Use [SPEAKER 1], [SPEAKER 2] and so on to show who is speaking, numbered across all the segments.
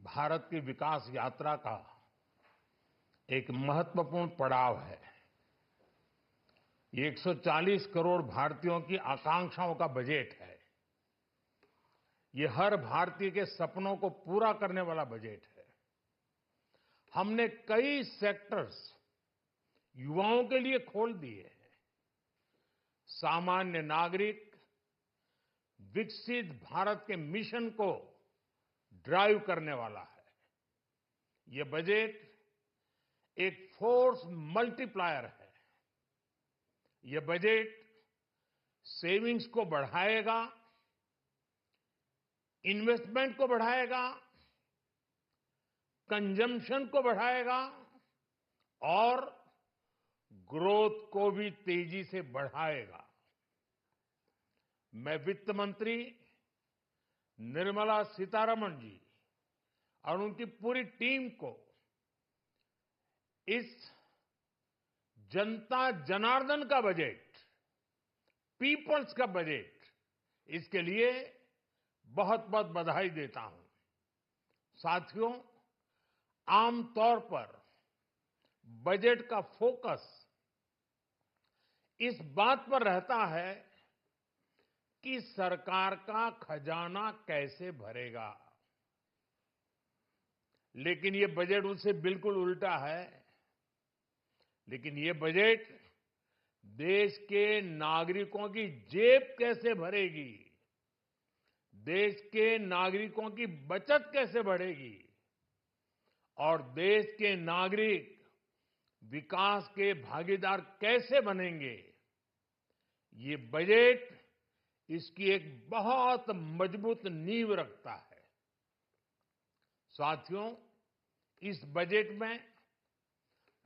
[SPEAKER 1] भारत की विकास यात्रा का एक महत्वपूर्ण पड़ाव है। ये 140 करोड़ भारतीयों की आकांक्षाओं का बजट है। ये हर भारतीय के सपनों को पूरा करने वाला बजट है। हमने कई सेक्टर्स युवाओं के लिए खोल दिए हैं। सामान्य नागरिक विकसित भारत के मिशन को ड्राइव करने वाला है। ये बजट एक फोर्स मल्टीप्लायर है। ये बजट सेविंग्स को बढ़ाएगा, इन्वेस्टमेंट को बढ़ाएगा, कंजम्पशन को बढ़ाएगा और ग्रोथ को भी तेजी से बढ़ाएगा। मैं वित्त मंत्री निर्मला सीतारमण जी और उनकी पूरी टीम को इस जनता जनार्दन का बजट, पीपल्स का बजट, इसके लिए बहुत बहुत बधाई देता हूं। साथियों, आमतौर पर बजट का फोकस इस बात पर रहता है कि सरकार का खजाना कैसे भरेगा, लेकिन ये बजट उससे बिल्कुल उल्टा है। लेकिन ये बजट देश के नागरिकों की जेब कैसे भरेगी, देश के नागरिकों की बचत कैसे बढ़ेगी और देश के नागरिक विकास के भागीदार कैसे बनेंगे, ये बजट इसकी एक बहुत मजबूत नींव रखता है। साथियों, इस बजट में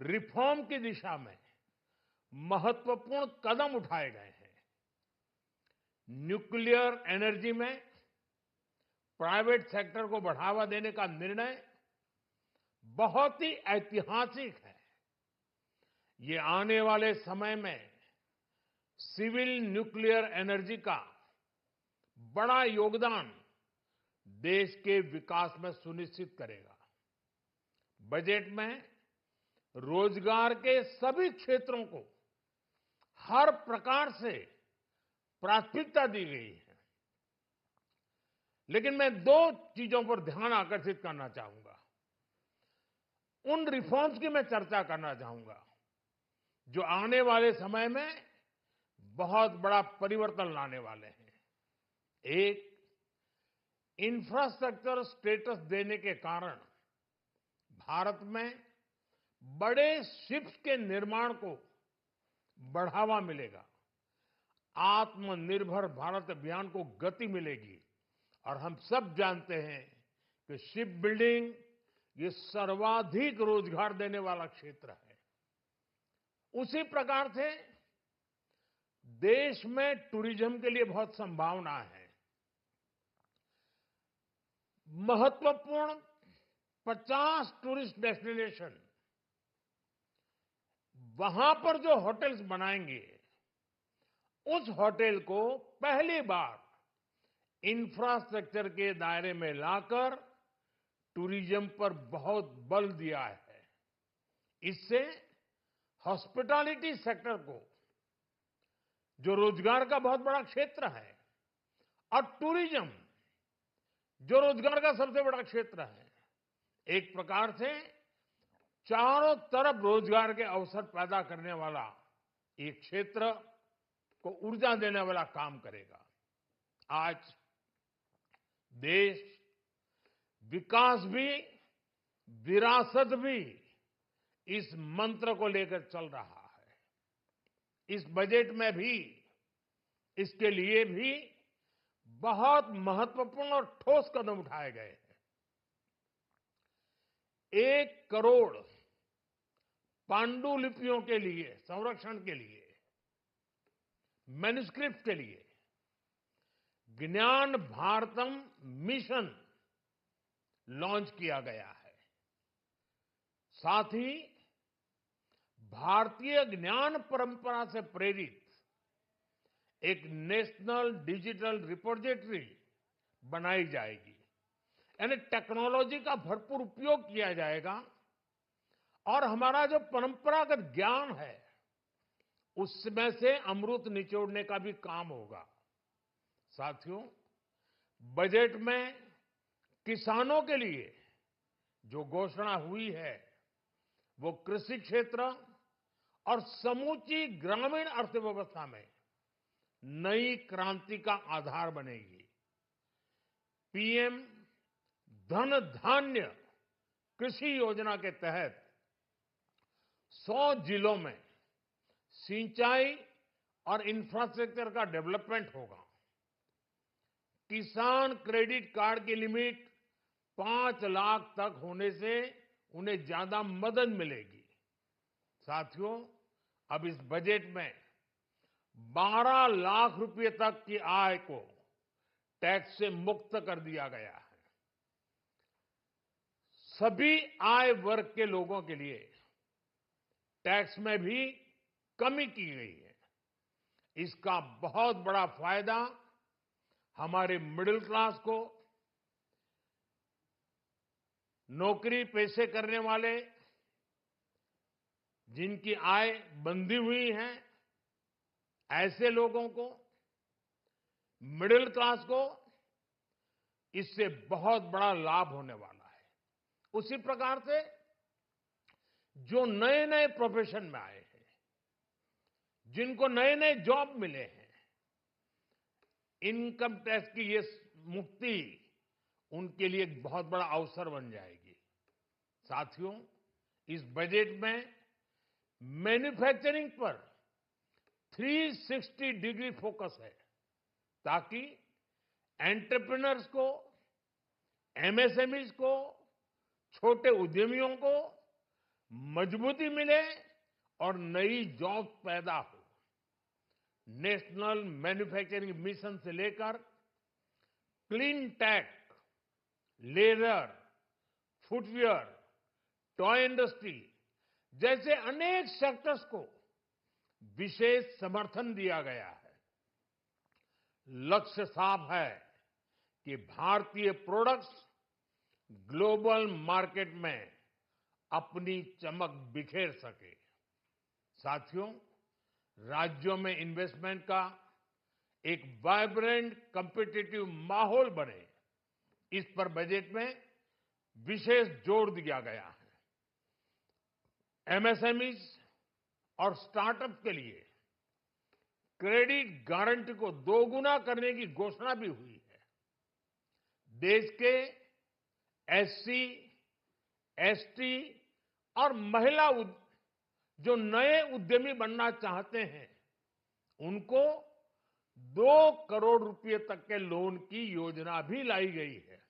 [SPEAKER 1] रिफॉर्म की दिशा में महत्वपूर्ण कदम उठाए गए हैं। न्यूक्लियर एनर्जी में प्राइवेट सेक्टर को बढ़ावा देने का निर्णय बहुत ही ऐतिहासिक है। ये आने वाले समय में सिविल न्यूक्लियर एनर्जी का बड़ा योगदान देश के विकास में सुनिश्चित करेगा। बजट में रोजगार के सभी क्षेत्रों को हर प्रकार से प्राथमिकता दी गई है। लेकिन मैं दो चीजों पर ध्यान आकर्षित करना चाहूंगा। उन रिफॉर्म्स की मैं चर्चा करना चाहूंगा जो आने वाले समय में बहुत बड़ा परिवर्तन लाने वाले हैं। एक, इंफ्रास्ट्रक्चर स्टेटस देने के कारण भारत में बड़े शिप्स के निर्माण को बढ़ावा मिलेगा। आत्मनिर्भर भारत अभियान को गति मिलेगी और हम सब जानते हैं कि शिप बिल्डिंग ये सर्वाधिक रोजगार देने वाला क्षेत्र है। उसी प्रकार से देश में टूरिज्म के लिए बहुत संभावना है। महत्वपूर्ण 50 टूरिस्ट डेस्टिनेशन, वहां पर जो होटल्स बनाएंगे, उस होटल को पहली बार इंफ्रास्ट्रक्चर के दायरे में लाकर टूरिज्म पर बहुत बल दिया है। इससे हॉस्पिटैलिटी सेक्टर को, जो रोजगार का बहुत बड़ा क्षेत्र है, और टूरिज्म जो रोजगार का सबसे बड़ा क्षेत्र है, एक प्रकार से चारों तरफ रोजगार के अवसर पैदा करने वाला एक क्षेत्र को ऊर्जा देने वाला काम करेगा। आज देश विकास भी, विरासत भी, इस मंत्र को लेकर चल रहा है। इस बजट में भी इसके लिए भी बहुत महत्वपूर्ण और ठोस कदम उठाए गए हैं। 1 करोड़ पांडुलिपियों के लिए संरक्षण के लिए, मैन्युस्क्रिप्ट के लिए ज्ञान भारतम मिशन लॉन्च किया गया है। साथ ही भारतीय ज्ञान परंपरा से प्रेरित एक नेशनल डिजिटल रिपोजिटरी बनाई जाएगी। यानी टेक्नोलॉजी का भरपूर उपयोग किया जाएगा और हमारा जो परंपरागत ज्ञान है उसमें से अमृत निचोड़ने का भी काम होगा। साथियों, बजट में किसानों के लिए जो घोषणा हुई है वो कृषि क्षेत्र और समूची ग्रामीण अर्थव्यवस्था में नई क्रांति का आधार बनेगी। पीएम धन धान्य कृषि योजना के तहत 100 जिलों में सिंचाई और इंफ्रास्ट्रक्चर का डेवलपमेंट होगा। किसान क्रेडिट कार्ड की लिमिट 5 लाख तक होने से उन्हें ज्यादा मदद मिलेगी। साथियों, अब इस बजट में 12 लाख रुपए तक की आय को टैक्स से मुक्त कर दिया गया है। सभी आय वर्ग के लोगों के लिए टैक्स में भी कमी की गई है। इसका बहुत बड़ा फायदा हमारे मिडिल क्लास को, नौकरी पेशे करने वाले जिनकी आय बंधी हुई है ऐसे लोगों को, मिडिल क्लास को इससे बहुत बड़ा लाभ होने वाला है। उसी प्रकार से जो नए नए प्रोफेशन में आए हैं, जिनको नए नए जॉब मिले हैं, इनकम टैक्स की ये मुक्ति उनके लिए एक बहुत बड़ा अवसर बन जाएगी। साथियों, इस बजट में मैन्युफैक्चरिंग पर 360 डिग्री फोकस है ताकि एंटरप्रेन्योर्स को, एमएसएमईज को, छोटे उद्यमियों को मजबूती मिले और नई जॉब पैदा हो। नेशनल मैन्युफैक्चरिंग मिशन से लेकर clean tech, leather, footwear, toy industry जैसे अनेक सेक्टर्स को विशेष समर्थन दिया गया है। लक्ष्य साफ है कि भारतीय प्रोडक्ट्स ग्लोबल मार्केट में अपनी चमक बिखेर सके। साथियों, राज्यों में इन्वेस्टमेंट का एक वाइब्रेंट कॉम्पिटिटिव माहौल बने, इस पर बजट में विशेष जोर दिया गया है। एमएसएमईज और स्टार्टअप के लिए क्रेडिट गारंटी को दोगुना करने की घोषणा भी हुई है। देश के एससी, एसटी और महिला जो नए उद्यमी बनना चाहते हैं उनको 2 करोड़ रुपए तक के लोन की योजना भी लाई गई है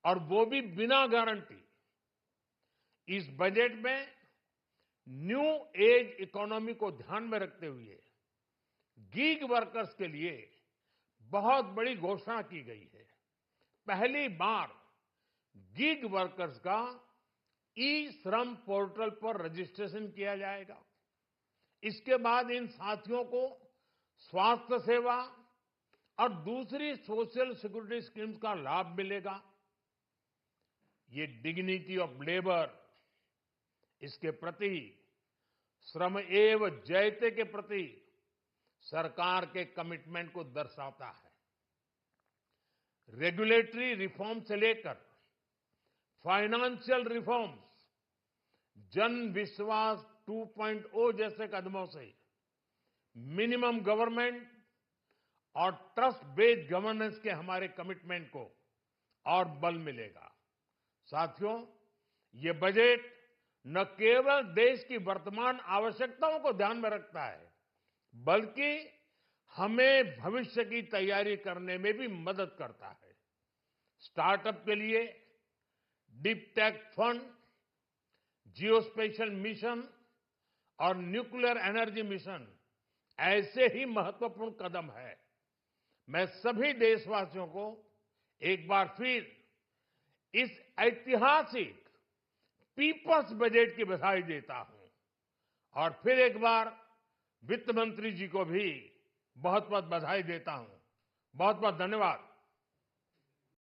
[SPEAKER 1] और वो भी बिना गारंटी। इस बजट में न्यू एज इकोनॉमी को ध्यान में रखते हुए गीग वर्कर्स के लिए बहुत बड़ी घोषणा की गई है। पहली बार गीग वर्कर्स का ई श्रम पोर्टल पर रजिस्ट्रेशन किया जाएगा। इसके बाद इन साथियों को स्वास्थ्य सेवा और दूसरी सोशल सिक्योरिटी स्कीम्स का लाभ मिलेगा। ये डिग्निटी ऑफ लेबर, इसके प्रति, श्रम एव जयते के प्रति सरकार के कमिटमेंट को दर्शाता है। रेगुलेटरी रिफॉर्म से लेकर फाइनेंशियल रिफॉर्म्स, जन विश्वास 2.0 जैसे कदमों से मिनिमम गवर्नमेंट और ट्रस्ट बेस्ड गवर्नेंस के हमारे कमिटमेंट को और बल मिलेगा। साथियों, ये बजट न केवल देश की वर्तमान आवश्यकताओं को ध्यान में रखता है बल्कि हमें भविष्य की तैयारी करने में भी मदद करता है। स्टार्टअप के लिए deep tech fund, geospatial mission और न्यूक्लियर एनर्जी मिशन ऐसे ही महत्वपूर्ण कदम है। मैं सभी देशवासियों को एक बार फिर इस ऐतिहासिक पीपल्स बजट की बधाई देता हूं और फिर एक बार वित्त मंत्री जी को भी बहुत बहुत बधाई देता हूं। बहुत बहुत धन्यवाद।